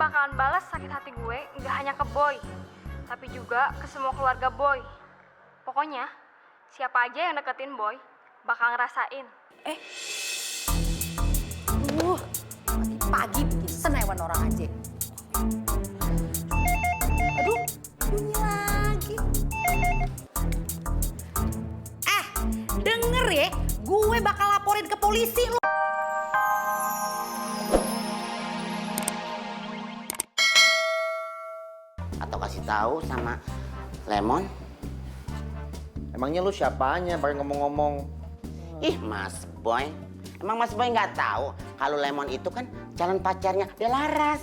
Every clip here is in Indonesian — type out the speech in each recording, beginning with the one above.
bakalan balas sakit hati gue nggak hanya ke Boy, tapi juga ke semua keluarga Boy. Pokoknya, siapa aja yang deketin Boy bakal ngerasain. Pagi-pagi bikin senewan orang aja. Aduh, bunyi lagi. Denger ya, gue bakal laporin ke polisi lo. Atau kasih tahu sama Lemon. Emangnya lu siapanya pakai ngomong-ngomong? Ih, Mas Boy. Emang Mas Boy nggak tahu kalau Lemon itu kan calon pacarnya Delaras.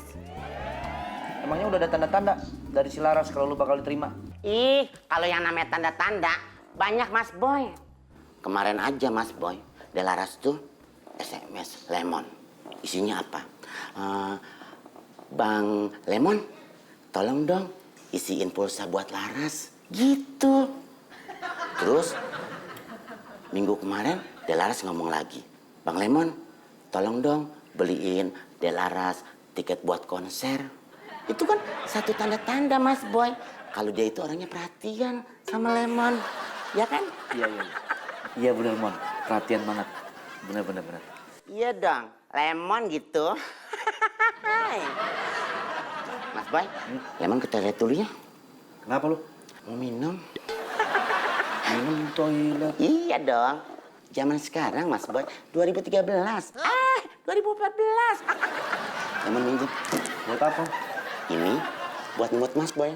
Emangnya udah ada tanda-tanda dari si Laras kalau lu bakal diterima? Ih, kalau yang namanya tanda-tanda banyak Mas Boy. Kemarin aja Mas Boy, Delaras tuh SMS Lemon. Isinya apa? Bang Lemon, tolong dong isiin pulsa buat Laras. Gitu. Terus minggu kemarin Delaras ngomong lagi, Bang Lemon, tolong dong beliin Delaras tiket buat konser. Itu kan satu tanda-tanda Mas Boy kalau dia itu orangnya perhatian sama Lemon, ya kan? Iya bener Mon, perhatian banget. Bener. Iya dong, Lemon gitu. Mas Boy, Lemon ke toilet dulu ya. Kenapa lu? Mau minum? Minum toilet. Iya dong. Zaman sekarang Mas Boy, 2013. 2014. Lemon minjem. Buat apa? Ini buat nyemut Mas Boy.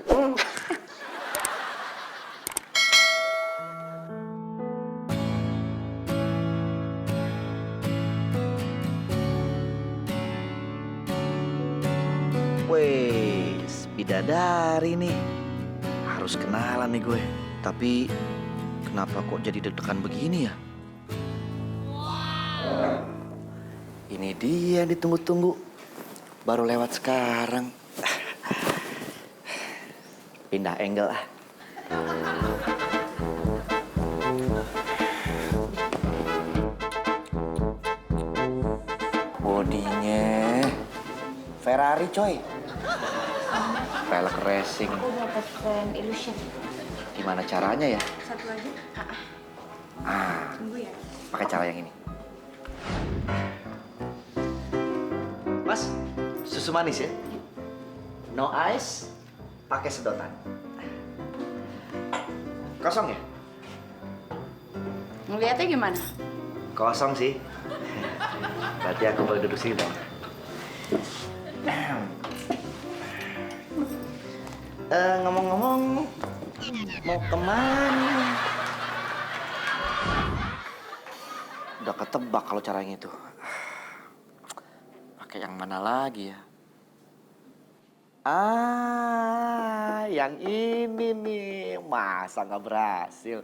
Wes, bidadari nih. Harus kenalan nih gue. Tapi kenapa kok jadi deg-degan begini ya? Ini dia yang ditunggu-tunggu. Baru lewat sekarang. Pindah angle ah. Bodinya Ferrari coy. Pelek racing. Aku dapat brand Illusion. Gimana caranya ya? Satu lagi? Tunggu ya. Pakai cara yang ini. Mas, susu manis ya? No ice, pakai sedotan. Kosong ya? Ngeliatnya gimana? Kosong sih. Berarti aku boleh duduk sini dong. Ngomong-ngomong, mau kemana? Udah ketebak kalau caranya itu. Pakai yang mana lagi ya? Yang ini nih. Masa nggak berhasil?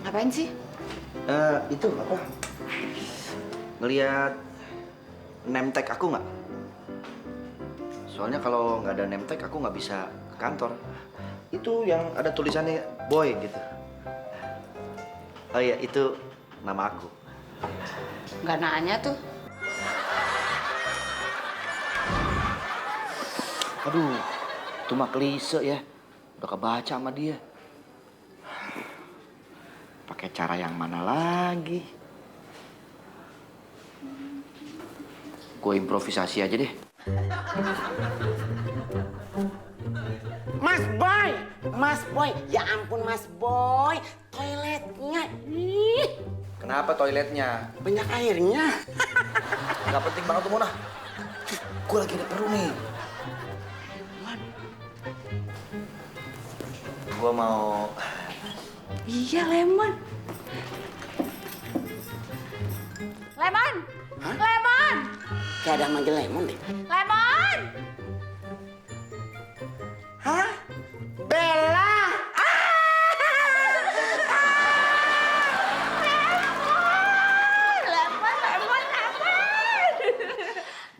Ngapain sih? Itu apa? Ngeliat name tag aku nggak? Soalnya kalau nggak ada name tag aku nggak bisa ke kantor. Itu yang ada tulisannya Boy gitu. Oh iya, itu nama aku. Nggak nanya tuh. Aduh, itu mah klise ya. Udah kebaca sama dia. Pakai cara yang mana lagi? Gue improvisasi aja deh. Mas Boy, ya ampun Mas Boy, toiletnya, Kenapa toiletnya? banyak airnya. Gak penting banget tuh Mona. Gue lagi ada perlu nih. Gue mau... Iya, Lemon. Lemon! Hah? Lemon! Kayak ada yang manggil Lemon deh. Lemon! Hah? Bella!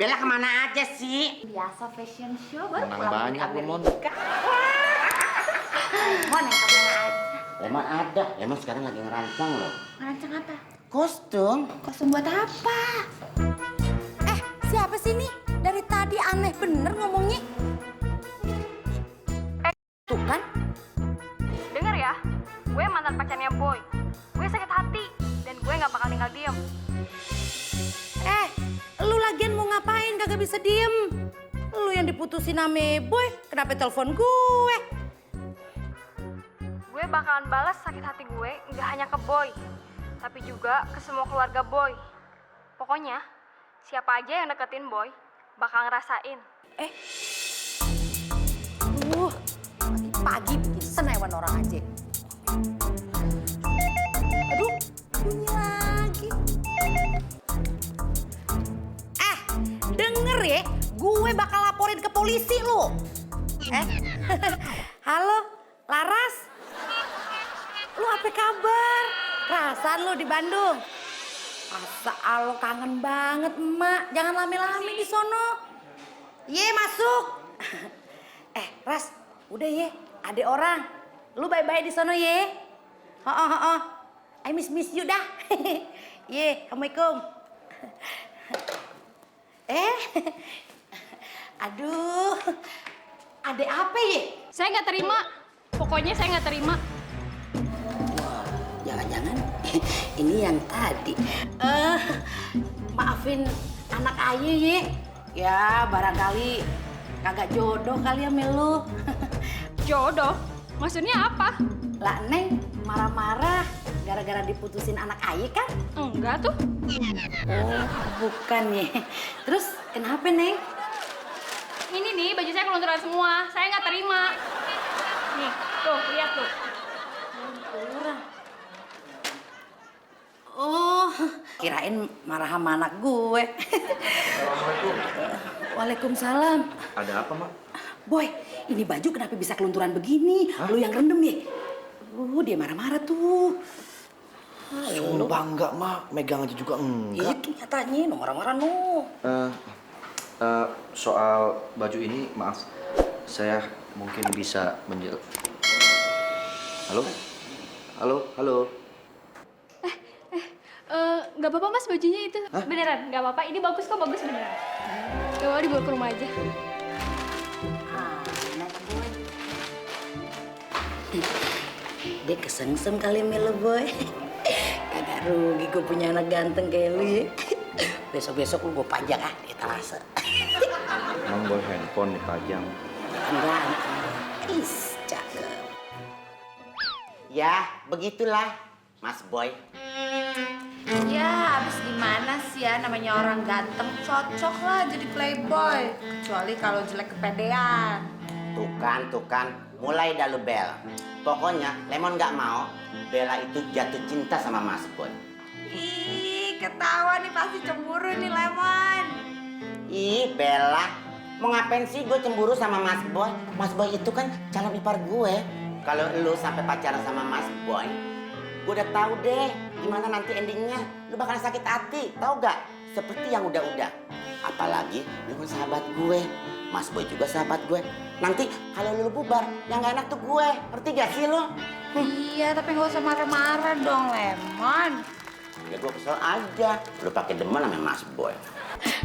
Bella kemana aja sih? Biasa fashion show baru Menang pulang dari banyak lu, Mon. Amerika. Lemon yang kemana aja? Lemon ada. Lemon sekarang lagi ngerancang loh. Ngerancang apa? Kostum. Kostum buat apa? Siapa sih nih? Dari tadi aneh bener ngomongnya. Tuh kan? Dengar ya, gue mantan pacarnya Boy. Gue sakit hati dan gue nggak bakal tinggal diem. Lu lagian mau ngapain kagak bisa diem? Lu yang diputusin sama Boy, kenapa telepon gue? Gue bakalan balas sakit hati gue nggak hanya ke Boy, tapi juga ke semua keluarga Boy. Pokoknya, siapa aja yang deketin Boy bakal ngerasain. Pagi-pagi bikin senewan orang aja. Aduh, bunyi lagi. Denger ya, gue bakal laporin ke polisi lu. Halo, Laras? Lu apa kabar? Perasaan lu di Bandung? Masa lo kangen banget, emak. Jangan lame-lame di sono. Ye, masuk. Ras, udah ye. Ada orang. Lu bye-bye di sono ye. I miss you dah. Ye, Assalamualaikum. Aduh. Ada apa ye? Saya nggak terima. Pokoknya saya nggak terima. Jangan-jangan ini yang tadi. Maafin anak ayah ye. Ya barangkali kagak jodoh kali ya Melu. Jodoh? Maksudnya apa? Lah Neng marah-marah gara-gara diputusin anak ayah kan? Enggak tuh. Oh bukan ye. Terus kenapa Neng? Ini nih baju saya kelunturan semua. Saya nggak terima. Nih, tuh lihat tuh. Kelunturan. Oh, kirain marah sama anak gue. Assalamualaikum. Waalaikumsalam. Ada apa, Mak? Boy, ini baju kenapa bisa kelunturan begini? Lu yang rendem ya? Dia marah-marah tuh. Sumpah enggak, Mak. Megang aja juga enggak. Itu nyatanya, no marah-marah no. Soal baju ini, maaf. Saya mungkin bisa Halo? Halo? Nggak apa-apa mas bajunya itu. Beneran, nggak apa-apa. Ini bagus kok, bagus beneran. Gak mau dibawa ke rumah aja. Anak Boy. Dia kesengsem kali Melu Boy. Kagak rugi gue punya anak ganteng kayak lu ya. Besok-besok lu gue pajang di etalase. Emang Boy handphone dipajang. Kan ganteng. Cakep. Ya, begitulah, Mas Boy. Ya, abis gimana sih ya namanya orang ganteng cocok lah jadi playboy. Kecuali kalau jelek kepedean. Tuh kan. Mulai dah lu Bel. Pokoknya Lemon nggak mau Bella itu jatuh cinta sama Mas Boy. Ih, ketawa nih pasti cemburu nih Lemon. Ih, Bella, mau ngapain sih gue cemburu sama Mas Boy? Mas Boy itu kan calon ipar gue. Kalau lu sampai pacaran sama Mas Boy, gue udah tahu deh gimana nanti endingnya. Lu bakal sakit hati, tau gak? Seperti yang udah-udah. Apalagi lu kan sahabat gue, Mas Boy juga sahabat gue. Nanti kalau lu bubar, yang gak enak tuh gue. Ngerti gak sih lu? Iya, tapi nggak usah marah-marah dong Lemon. Ya gue kesel aja, lu pakai demen sama Mas Boy.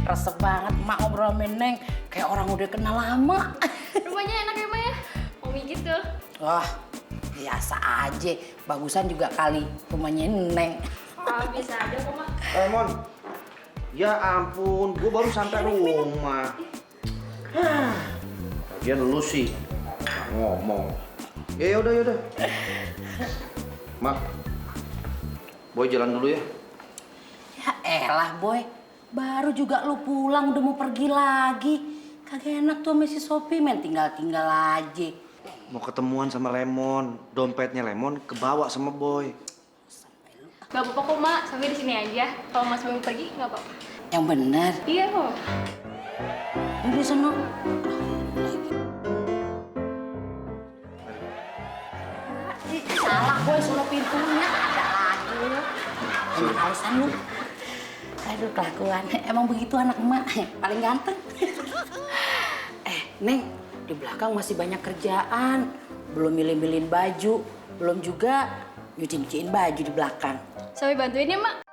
Resep banget emak ngobrol sama Neng kayak orang udah kenal lama. Rumahnya enak ya, Ma ya? Mami gitu. Wah, biasa aja. Bagusan juga kali rumahnya Neng. Bisa aja kok, Ma. Mon. Ya ampun, gue baru sampai rumah. Lagian lu sih ngomong. Ya udah. Mak, Boy jalan dulu ya. Ya elah Boy, baru juga lu pulang udah mau pergi lagi. Kagak enak tuh sama si Sophie, main tinggal-tinggal aja. Mau ketemuan sama Lemon, dompetnya Lemon kebawa sama Boy. Gak apa-apa kok, Ma. Sampai di sini aja. Kalau Mas mau pergi, gak apa-apa. Yang bener. Iya kok. Udah sono. Salah Boy, sono pintunya. Ada lagi lu. Emang alasan lu. Aduh kelakuan, emang begitu anak emak, paling ganteng. Neng, di belakang masih banyak kerjaan. Belum milih-milihin baju, belum juga nyuci-nyuciin baju di belakang. Sampai bantuin ya, Mak.